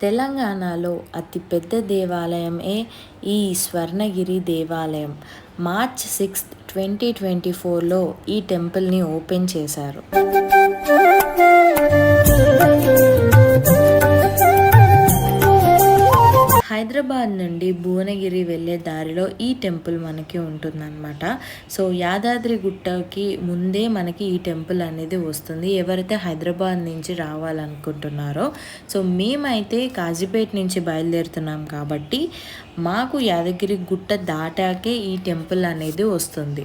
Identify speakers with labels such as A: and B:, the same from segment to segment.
A: తెలంగాణలో అతిపెద్ద దేవాలయమే ఈ స్వర్ణగిరి దేవాలయం. మార్చ్ 6, 2024లో ఈ టెంపుల్ని ఓపెన్ చేశారు. హైదరాబాద్ నుండి భువనగిరి వెళ్ళే దారిలో ఈ టెంపుల్ మనకి ఉంటుందన్నమాట. సో యాదాద్రి గుట్టకి ముందే మనకి ఈ టెంపుల్ అనేది వస్తుంది. ఎవరైతే హైదరాబాద్ నుంచి రావాలనుకుంటున్నారో, సో మేమైతే కాజీపేట నుంచి బయలుదేరుతున్నాం కాబట్టి మాకు యాదగిరి గుట్ట దాటాకే ఈ టెంపుల్ అనేది వస్తుంది.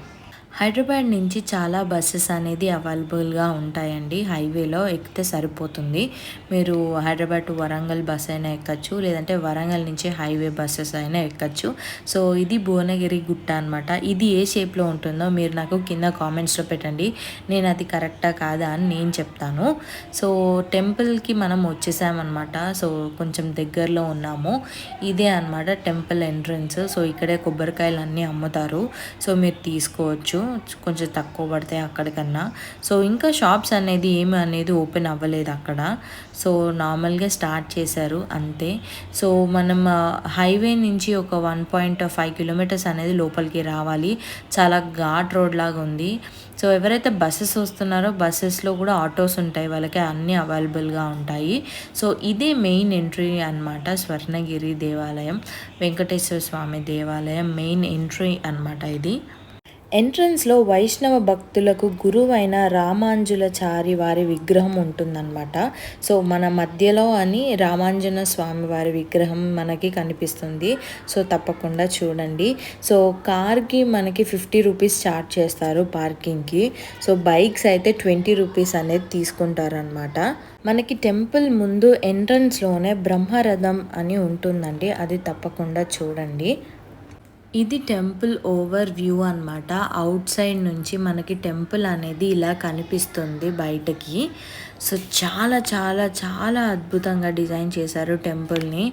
A: హైదరాబాద్ నుంచి చాలా బస్సెస్ అనేది అవైలబుల్గా ఉంటాయండి. హైవేలో ఎక్కితే సరిపోతుంది. మీరు హైదరాబాద్ టు వరంగల్ బస్ అయినా ఎక్కచ్చు, లేదంటే వరంగల్ నుంచి హైవే బస్సెస్ అయినా ఎక్కచ్చు. సో ఇది భువనగిరి గుట్ట అనమాట. ఇది ఏ షేప్లో ఉంటుందో మీరు నాకు కింద కామెంట్స్లో పెట్టండి. నేను అది కరెక్టా కాదా అని నేను చెప్తాను. సో టెంపుల్కి మనం వచ్చేసామన్నమాట. సో కొంచెం దగ్గరలో ఉన్నాము. ఇదే అనమాట టెంపుల్ ఎంట్రన్స్. సో ఇక్కడే కొబ్బరికాయలు అన్నీ అమ్ముతారు. సో మీరు తీసుకోవచ్చు, కొంచెం తక్కువ పడతాయి అక్కడికన్నా. సో ఇంకా షాప్స్ అనేది ఏమి అనేది ఓపెన్ అవ్వలేదు అక్కడ. సో నార్మల్గా స్టార్ట్ చేశారు అంతే. సో మనం హైవే నుంచి ఒక 1.5 కిలోమీటర్స్ అనేది లోపలికి రావాలి. చాలా ఘాట్ రోడ్ లాగా ఉంది. సో ఎవరైతే బస్సెస్ వస్తున్నారో బస్సెస్లో కూడా ఆటోస్ ఉంటాయి, వాళ్ళకి అన్నీ అవైలబుల్గా ఉంటాయి. సో ఇదే మెయిన్ ఎంట్రీ అన్నమాట. స్వర్ణగిరి దేవాలయం, వెంకటేశ్వర స్వామి దేవాలయం మెయిన్ ఎంట్రీ అన్నమాట ఇది. ఎంట్రన్స్లో వైష్ణవ భక్తులకు గురువైన రామాంజులచారి వారి విగ్రహం ఉంటుందన్నమాట. సో మన మధ్యలో అని రామాంజన స్వామి వారి విగ్రహం మనకి కనిపిస్తుంది. సో తప్పకుండా చూడండి. సో కార్కి మనకి 50 రూపీస్ ఛార్జ్ చేస్తారు పార్కింగ్కి. సో బైక్స్ అయితే 20 రూపీస్ అనేది తీసుకుంటారనమాట. మనకి టెంపుల్ ముందు ఎంట్రన్స్లోనే బ్రహ్మరథం అని ఉంటుందండి, అది తప్పకుండా చూడండి. ఇది టెంపుల్ ఓవర్ వ్యూ అనమాట. అవుట్ సైడ్ నుంచి మనకి టెంపుల్ అనేది ఇలా కనిపిస్తుంది బయటకి. సో చాలా చాలా చాలా అద్భుతంగా డిజైన్ చేశారు టెంపుల్ని.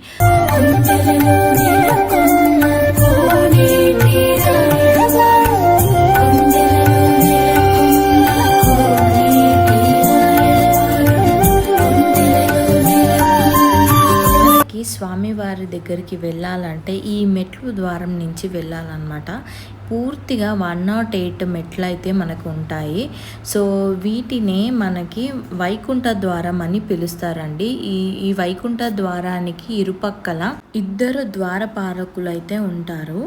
A: స్వామివారి దగ్గరికి వెళ్ళాలంటే ఈ మెట్లు ద్వారం నుంచి వెళ్ళాలన్నమాట. పూర్తిగా 108 మెట్లు అయితే మనకు ఉంటాయి. సో వీటినే మనకి వైకుంఠ ద్వారం అని పిలుస్తారండి. ఈ వైకుంఠ ద్వారానికి ఇరుపక్కల 2 ద్వారపాలకులు అయితే ఉంటారు.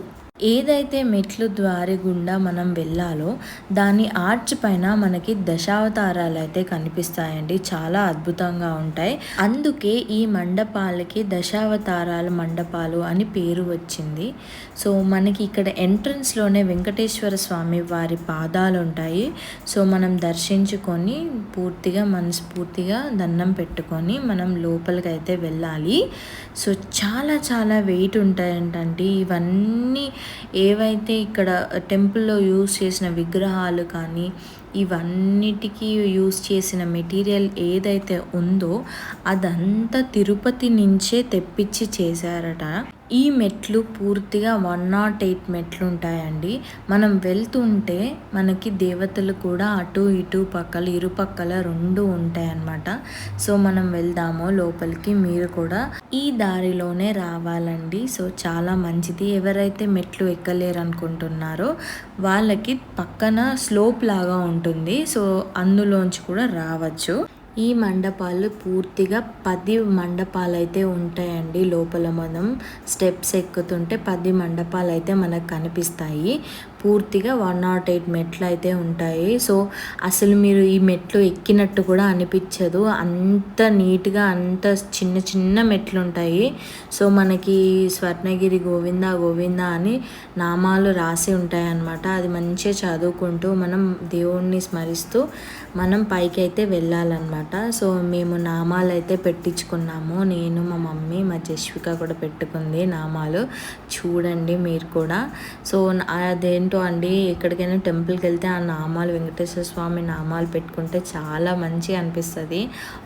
A: ఏదైతే మెట్లు ద్వారి గుండా మనం వెళ్ళాలో దాని ఆర్చ్ పైన మనకి దశావతారాలు అయితే కనిపిస్తాయండి. చాలా అద్భుతంగా ఉంటాయి. అందుకే ఈ మండపాలకి దశావతారాల మండపాలు అని పేరు వచ్చింది. సో మనకి ఇక్కడ ఎంట్రన్స్లోనే వెంకటేశ్వర స్వామి వారి పాదాలు ఉంటాయి. సో మనం దర్శించుకొని పూర్తిగా మనస్ఫూర్తిగా దండం పెట్టుకొని మనం లోపలికి అయితే వెళ్ళాలి. సో చాలా చాలా వెయిట్ ఉంటాయంటండి ఇవన్నీ. ఏవైతే ఇక్కడ టెంపుల్లో యూజ్ చేసిన విగ్రహాలు కానీ ఇవన్నిటికీ యూజ్ చేసిన మెటీరియల్ ఏదైతే ఉందో అదంతా తిరుపతి నుంచే తెప్పించి చేశారట. ఈ మెట్లు పూర్తిగా 108 మెట్లు ఉంటాయండి. మనం వెళ్తుంటే మనకి దేవతలు కూడా అటు ఇటు పక్కల ఇరుపక్కల 2 ఉంటాయన్నమాట. సో మనం వెళ్దాము లోపలికి. మీరు కూడా ఈ దారిలోనే రావాలండి. సో చాలా మంచిది. ఎవరైతే మెట్లు ఎక్కలేరు అనుకుంటున్నారో వాళ్ళకి పక్కన స్లోప్ లాగా ఉంటుంది. సో అందులోంచి కూడా రావచ్చు. ఈ మండపాలు పూర్తిగా 10 మండపాలు అయితే ఉంటాయండి. లోపల మనం స్టెప్స్ ఎక్కుతుంటే 10 మండపాలు అయితే మనకు కనిపిస్తాయి. పూర్తిగా 108 మెట్లు అయితే ఉంటాయి. సో అసలు మీరు ఈ మెట్లు ఎక్కినట్టు కూడా అనిపించదు. అంత నీట్గా అంత చిన్న చిన్న మెట్లు ఉంటాయి. సో మనకి స్వర్ణగిరి గోవింద గోవింద అని నామాలు రాసి ఉంటాయి అన్నమాట. అది మంచిగా చదువుకుంటూ మనం దేవుణ్ణి స్మరిస్తూ మనం పైకి అయితే వెళ్ళాలన్నమాట. సో మేము నామాలు అయితే పెట్టించుకున్నాము. నేను, మా మమ్మీ, మా జస్విక కూడా పెట్టుకుంది నామాలు. చూడండి మీరు కూడా. సో అదేంటో అండి, ఎక్కడికైనా టెంపుల్కి వెళ్తే ఆ నామాలు, వెంకటేశ్వర స్వామి నామాలు పెట్టుకుంటే చాలా మంచిగా అనిపిస్తుంది.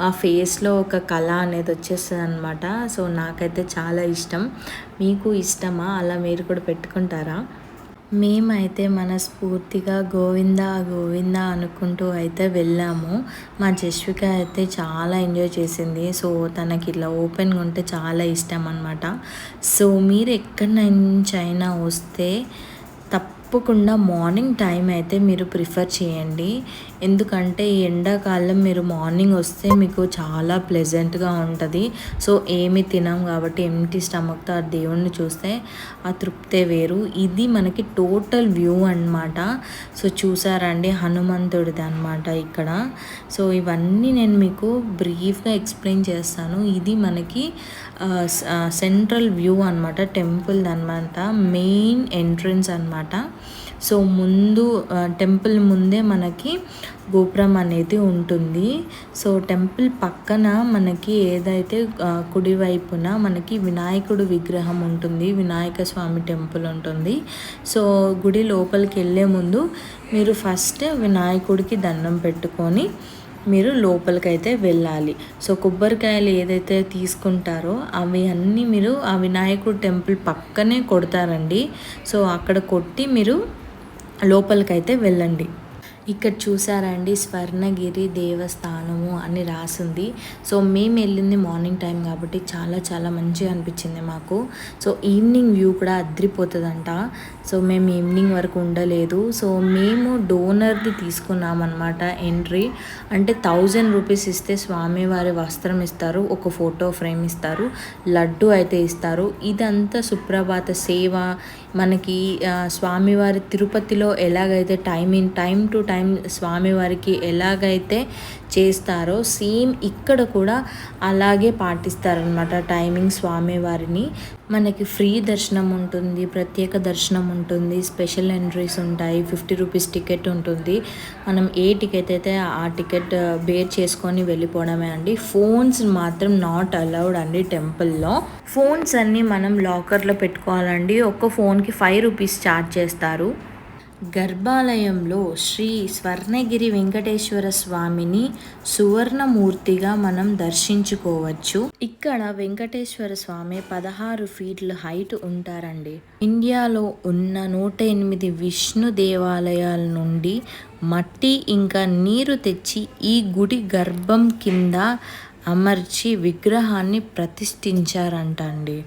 A: ఆ ఫేస్లో ఒక కళ అనేది వచ్చేస్తుంది అనమాట. సో నాకైతే చాలా ఇష్టం. మీకు ఇష్టమా? అలా మీరు కూడా పెట్టుకుంటారా? మేమైతే మనస్ఫూర్తిగా గోవింద గోవింద అనుకుంటూ అయితే వెళ్ళాము. మా జస్విక అయితే చాలా ఎంజాయ్ చేసింది. సో తనకి ఇట్లా ఓపెన్గా ఉంటే చాలా ఇష్టం అనమాట. సో మీరు ఎక్కడి నుంచైనా వస్తే తప్పకుండా మార్నింగ్ టైం అయితే మీరు ప్రిఫర్ చేయండి. ఎందుకంటే ఈ ఎండాకాలం మీరు మార్నింగ్ వస్తే మీకు చాలా ప్లెజెంట్గా ఉంటుంది. సో ఏమి తినాం కాబట్టి ఎంటీ స్టమక్తో ఆ దేవుణ్ణి చూస్తే ఆ తృప్తే వేరు. ఇది మనకి టోటల్ వ్యూ అన్నమాట. సో చూసారండి, హనుమంతుడిది అనమాట ఇక్కడ. సో ఇవన్నీ నేను మీకు బ్రీఫ్గా ఎక్స్ప్లెయిన్ చేస్తాను. ఇది మనకి సెంట్రల్ వ్యూ అనమాట, టెంపుల్ అనమాట, మెయిన్ ఎంట్రన్స్ అనమాట. సో ముందు టెంపుల్ ముందే మనకి గోపురం అనేది ఉంటుంది. సో టెంపుల్ పక్కన మనకి ఏదైతే కుడివైపున మనకి వినాయకుడు విగ్రహం ఉంటుంది, వినాయక స్వామి టెంపుల్ ఉంటుంది. సో గుడి లోపలికి వెళ్ళే ముందు మీరు ఫస్ట్ వినాయకుడికి దండం పెట్టుకొని మీరు లోపలికైతే వెళ్ళాలి. సో కొబ్బరికాయలు ఏదైతే తీసుకుంటారో అవి అన్నీ మీరు ఆ వినాయకుడు టెంపుల్ పక్కనే కొడతారండి. సో అక్కడ కొట్టి మీరు లోపలికైతే వెళ్ళండి. ఇక్కడ చూసారండి, స్వర్ణగిరి దేవస్థానము అని రాసింది. సో మేము వెళ్ళింది మార్నింగ్ టైం కాబట్టి చాలా చాలా మంచిగా అనిపించింది మాకు. సో ఈవినింగ్ వ్యూ కూడా అద్రిపోతుందంట. సో మేము ఈవినింగ్ వరకు ఉండలేదు. సో మేము డోనర్ది తీసుకున్నామన్నమాట ఎంట్రీ. అంటే 1000 రూపీస్ ఇస్తే స్వామివారి వస్త్రం ఇస్తారు, ఒక ఫోటో ఫ్రేమ్ ఇస్తారు, లడ్డు అయితే ఇస్తారు. ఇదంతా సుప్రభాత సేవ మనకి స్వామివారి తిరుపతిలో ఎలాగైతే టైం టు టైం స్వామివారికి ఎలాగైతే చేస్తారో సేమ్ ఇక్కడ కూడా అలాగే పాటిస్తారనమాట టైమింగ్ స్వామివారిని. మనకి ఫ్రీ దర్శనం ఉంటుంది, ప్రత్యేక దర్శనం ఉంటుంది, స్పెషల్ ఎంట్రీస్ ఉంటాయి, 50 రూపీస్ టికెట్ ఉంటుంది. మనం ఏ టికెట్ అయితే ఆ టికెట్ బేర్ చేసుకొని వెళ్ళిపోవడమే అండి. ఫోన్స్ మాత్రం నాట్ అలౌడ్ అండి టెంపుల్లో. ఫోన్స్ అన్నీ మనం లాకర్లో పెట్టుకోవాలండి. ఒక్క ఫోన్కి 5 రూపీస్ ఛార్జ్ చేస్తారు. గర్భాలయంలో శ్రీ స్వర్ణగిరి వెంకటేశ్వర స్వామిని సువర్ణమూర్తిగా మనం దర్శించుకోవచ్చు. ఇక్కడ వెంకటేశ్వర స్వామి 16 ఫీట్ల హైట్ ఉంటారండి. ఇండియాలో ఉన్న 108 విష్ణు దేవాలయాల నుండి మట్టి ఇంకా నీరు తెచ్చి ఈ గుడి గర్భం కింద అమర్చి విగ్రహాన్ని ప్రతిష్ఠించారంట అండి.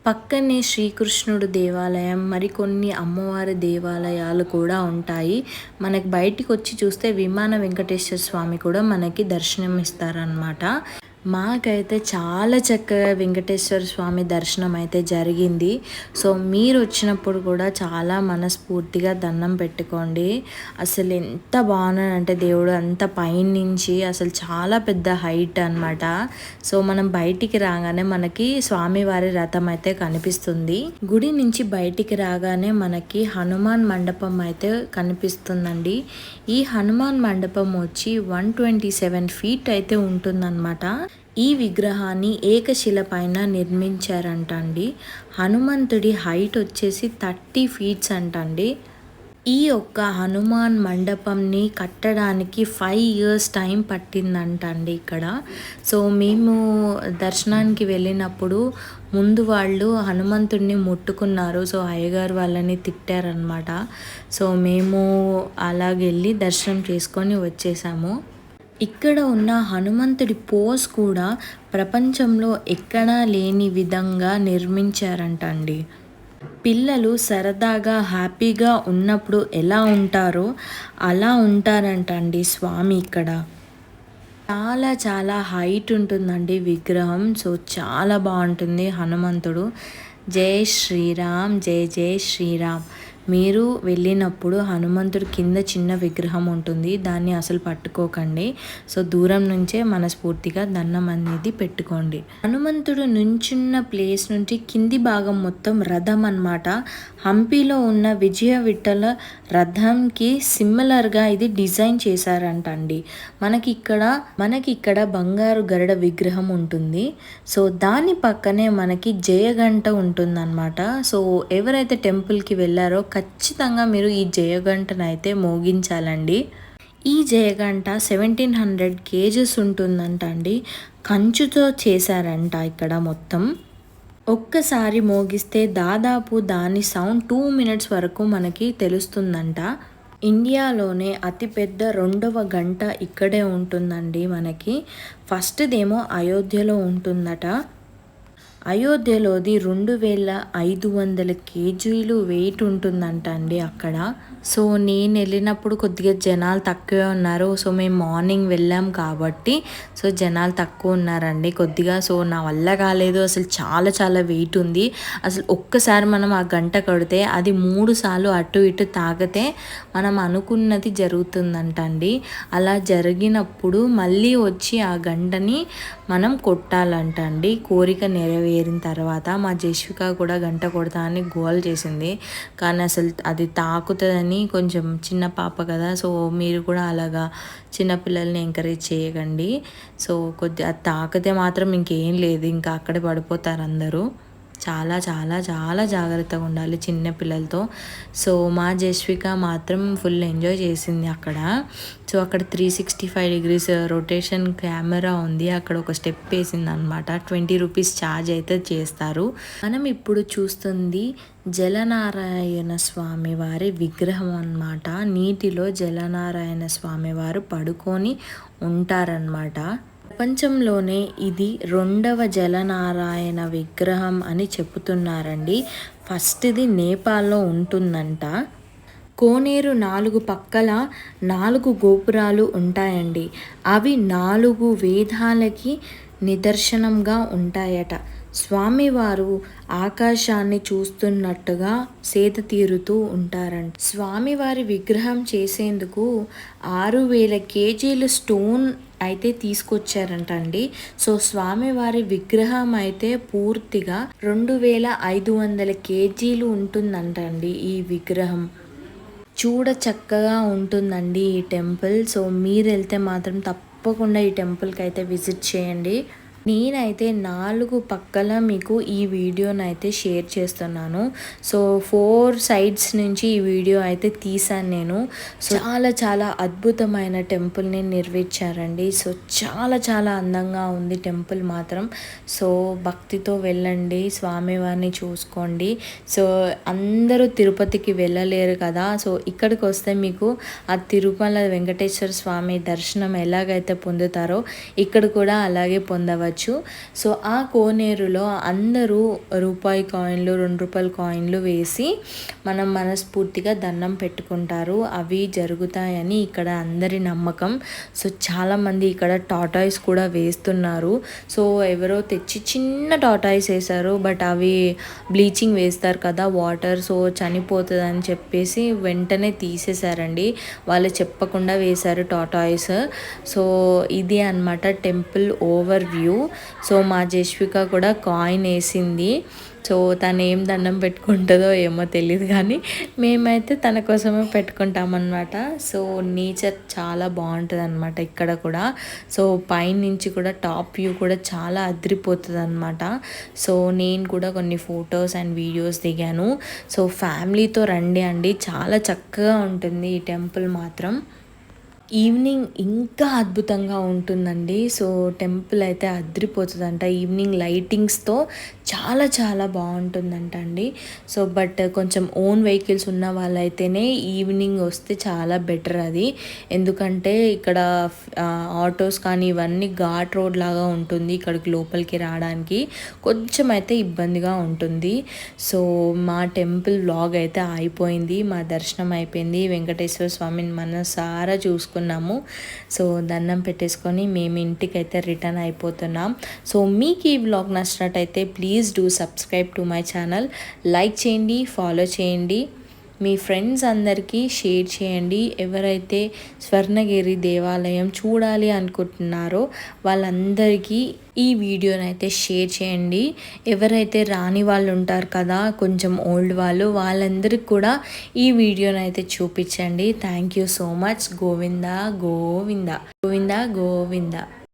A: పక్కనే శ్రీకృష్ణుడు దేవాలయం, మరికొన్ని అమ్మవారి దేవాలయాలు కూడా ఉంటాయి. మనకి బయటికి వచ్చి చూస్తే విమాన వెంకటేశ్వర స్వామి కూడా మనకి దర్శనం ఇస్తారనమాట. మాకైతే చాలా చక్కగా వెంకటేశ్వర స్వామి దర్శనం అయితే జరిగింది. సో మీరు వచ్చినప్పుడు కూడా చాలా మనస్ఫూర్తిగా దండం పెట్టుకోండి. అసలు ఎంత బాగున్నాడంటే దేవుడు అంత పైనుంచి అసలు చాలా పెద్ద హైట్ అనమాట. సో మనం బయటికి రాగానే మనకి స్వామివారి రథం అయితే కనిపిస్తుంది. గుడి నుంచి బయటికి రాగానే మనకి హనుమాన్ మండపం అయితే కనిపిస్తుందండి. ఈ హనుమాన్ మండపం వచ్చి 127 ఫీట్ అయితే ఉంటుందన్నమాట. ఈ విగ్రహాన్ని ఏకశిల పైన నిర్మించారంట అండి. హనుమంతుడి హైట్ వచ్చేసి 30 ఫీట్స్ అంటండి. ఈ యొక్క హనుమాన్ మండపంని కట్టడానికి 5 ఇయర్స్ టైం పట్టిందంటండి ఇక్కడ. సో మేము దర్శనానికి వెళ్ళినప్పుడు ముందు వాళ్ళు హనుమంతుడిని ముట్టుకున్నారు. సో అయ్యగారు వాళ్ళని తిట్టారనమాట. సో మేము అలాగెళ్ళి దర్శనం చేసుకొని వచ్చేసాము. ఇక్కడ ఉన్న హనుమంతుడి పోజ్ కూడా ప్రపంచంలో ఎక్కడా లేని విధంగా నిర్మించారంట అండి. పిల్లలు సరదాగా హ్యాపీగా ఉన్నప్పుడు ఎలా ఉంటారో అలా ఉంటారంట అండి స్వామి ఇక్కడ. చాలా చాలా హైట్ ఉంటుందండి విగ్రహం. సో చాలా బాగుంటుంది హనుమంతుడు. జై శ్రీరామ్, జై జై శ్రీరామ్. మీరు వెళ్ళినప్పుడు హనుమంతుడు కింద చిన్న విగ్రహం ఉంటుంది, దాన్ని అసలు పట్టుకోకండి. సో దూరం నుంచే మనస్ఫూర్తిగా దండం అనేది పెట్టుకోండి. హనుమంతుడు నుంచున్న ప్లేస్ నుంచి కింది భాగం మొత్తం రథం అన్నమాట. హంపీలో ఉన్న విజయ విఠల రథంకి సిమిలర్గా ఇది డిజైన్ చేశారంట అండి. మనకి ఇక్కడ బంగారు గరుడ విగ్రహం ఉంటుంది. సో దాని పక్కనే మనకి జయగంట ఉంటుందన్నమాట. సో ఎవరైతే టెంపుల్కి వెళ్ళారో ఖచ్చితంగా మీరు ఈ జయగంటను అయితే మోగించాలండి. ఈ జయగంట 1700 కేజెస్ ఉంటుందంట అండి. కంచుతో చేశారంట ఇక్కడ మొత్తం. ఒక్కసారి మోగిస్తే దాదాపు దాని సౌండ్ 2 మినిట్స్ వరకు మనకి తెలుస్తుందంట. ఇండియాలోనే అతిపెద్ద రెండవ గంట ఇక్కడే ఉంటుందండి మనకి. ఫస్ట్‌దేమో అయోధ్యలో ఉంటుందట. అయోధ్యలోది 2500 కేజీలు వెయిట్ ఉంటుందంట అండి అక్కడ. సో నేను వెళ్ళినప్పుడు కొద్దిగా జనాలు తక్కువే ఉన్నారు. సో మేము మార్నింగ్ వెళ్ళాం కాబట్టి సో జనాలు తక్కువ ఉన్నారండి కొద్దిగా. సో నా వల్ల కాలేదు, అసలు చాలా చాలా వెయిట్ ఉంది. అసలు ఒక్కసారి మనం ఆ గంట కొడితే అది 3 సార్లు అటు ఇటు తాగితే మనం అనుకున్నది జరుగుతుందంట అండి. అలా జరిగినప్పుడు మళ్ళీ వచ్చి ఆ గంటని మనం కొట్టాలంట అండి, కోరిక నెరవేరిన తర్వాత. మా జస్విక కూడా గంట కొడతా అని గోల్ చేసింది, కానీ అసలు అది తాకుతుందని కొంచెం చిన్న పాప కదా. సో మీరు కూడా అలాగా చిన్నపిల్లల్ని ఎంకరేజ్ చేయకండి. సో కొద్దిగా అది తాకితే మాత్రం ఇంకేం లేదు, ఇంకా అక్కడే పడిపోతారు అందరూ. చాలా చాలా చాలా జాగ్రత్తగా ఉండాలి చిన్న పిల్లలతో. సో మా జస్విక మాత్రం ఫుల్ ఎంజాయ్ చేసింది అక్కడ. సో అక్కడ 365 డిగ్రీస్ రొటేషన్ కెమెరా ఉంది, అక్కడ ఒక స్టెప్ వేసింది అనమాట. 20 రూపీస్ ఛార్జ్ అయితే చేస్తారు. మనం ఇప్పుడు చూస్తుంది జలనారాయణ స్వామి వారి విగ్రహం అన్నమాట. నీటిలో జలనారాయణ స్వామి వారు పడుకొని ఉంటారన్నమాట. ప్రపంచంలోనే ఇది 2వ జలనారాయణ విగ్రహం అని చెబుతున్నారండి. ఫస్ట్ది నేపాల్లో ఉంటుందంట. కోనేరు 4 పక్కల 4 గోపురాలు ఉంటాయండి. అవి 4 వేదాలకి నిదర్శనంగా ఉంటాయట. స్వామివారు ఆకాశాన్ని చూస్తున్నట్టుగా సేద తీరుతూ ఉంటారంట. స్వామివారి విగ్రహం చేసేందుకు 6000 కేజీలు స్టోన్ అయితే తీసుకొచ్చారంట అండి. సో స్వామివారి విగ్రహం అయితే పూర్తిగా 2500 కేజీలు ఉంటుందంట అండి ఈ విగ్రహం. చూడ చక్కగా ఉంటుందండి ఈ టెంపుల్. సో మీరు వెళ్తే మాత్రం తప్పకుండా ఈ టెంపుల్కి అయితే విజిట్ చేయండి. నేనైతే 4 పక్కల మీకు ఈ వీడియోనైతే షేర్ చేస్తున్నాను. సో 4 సైడ్స్ నుంచి ఈ వీడియో అయితే తీసాను నేను. సో చాలా చాలా అద్భుతమైన టెంపుల్ని నిర్మించారండి. సో చాలా చాలా అందంగా ఉంది టెంపుల్ మాత్రం. సో భక్తితో వెళ్ళండి, స్వామివారిని చూసుకోండి. సో అందరూ తిరుపతికి వెళ్ళలేరు కదా. సో ఇక్కడికి వస్తే మీకు ఆ తిరుమల వెంకటేశ్వర స్వామి దర్శనం ఎలాగైతే పొందుతారో ఇక్కడ కూడా అలాగే పొందవచ్చు. సో ఆ కోనేరులో అందరూ రూపాయి కాయిన్లు, 2 రూపాయల కాయిన్లు వేసి మనం మనస్ఫూర్తిగా దండం పెట్టుకుంటారు. అవి జరుగుతాయని ఇక్కడ అందరి నమ్మకం. సో చాలామంది ఇక్కడ టాటాయిస్ కూడా వేస్తున్నారు. సో ఎవరో తెచ్చి చిన్న టాటాయిస్ వేశారు, బట్ అవి బ్లీచింగ్ వేస్తారు కదా వాటర్, సో చనిపోతుంది అని చెప్పేసి వెంటనే తీసేశారండి. వాళ్ళు చెప్పకుండా వేశారు టాటాయిస్. సో ఇది అన్నమాట టెంపుల్ ఓవర్ వ్యూ. సో మా జస్విక కూడా కాయిన్ వేసింది. సో తను ఏం దండం పెట్టుకుంటుందో ఏమో తెలియదు, కానీ మేమైతే తన కోసమే పెట్టుకుంటామన్నమాట. సో నేచర్ చాలా బాగుంటుంది అనమాట ఇక్కడ కూడా. సో పైనుంచి కూడా టాప్ వ్యూ కూడా చాలా అదిరిపోతుంది అనమాట. సో నేను కూడా కొన్ని ఫొటోస్ అండ్ వీడియోస్ దిగాను. సో ఫ్యామిలీతో రండి అండి, చాలా చక్కగా ఉంటుంది ఈ టెంపుల్ మాత్రం. ఈవినింగ్ ఇంకా అద్భుతంగా ఉంటుందండి. సో టెంపుల్ అయితే అదిరిపోతుందంట ఈవినింగ్ లైటింగ్స్తో, చాలా చాలా బాగుంటుందంట అండి. సో బట్ కొంచెం ఓన్ వెహికల్స్ ఉన్న వాళ్ళైతేనే ఈవినింగ్ వస్తే చాలా బెటర్ అది. ఎందుకంటే ఇక్కడ ఆటోస్ కానీ ఇవన్నీ ఘాట్ రోడ్ లాగా ఉంటుంది, ఇక్కడికి లోపలికి రావడానికి కొంచెం అయితే ఇబ్బందిగా ఉంటుంది. సో మా టెంపుల్ వ్లాగ్ అయితే అయిపోయింది, మా దర్శనం అయిపోయింది. వెంకటేశ్వర స్వామిని మనసారా చూసుకున్నాము. సో దండం పెట్టేసుకొని మేము ఇంటికి అయితే రిటర్న్ అయిపోతున్నాం. సో మీకు ఈ వ్లాగ్ నచ్చినట్టయితే please do subscribe to my channel. Like చేయండి, ఫాలో చేయండి, మీ ఫ్రెండ్స్ అందరికీ షేర్ చేయండి. ఎవరైతే స్వర్ణగిరి దేవాలయం చూడాలి అనుకుంటున్నారో వాళ్ళందరికీ ఈ వీడియోనైతే షేర్ చేయండి. ఎవరైతే రాని వాళ్ళు ఉంటారు కదా, కొంచెం ఓల్డ్ వాళ్ళు, వాళ్ళందరికీ కూడా ఈ వీడియోనైతే చూపించండి. Thank you so much. Govinda Govinda Govinda Govinda.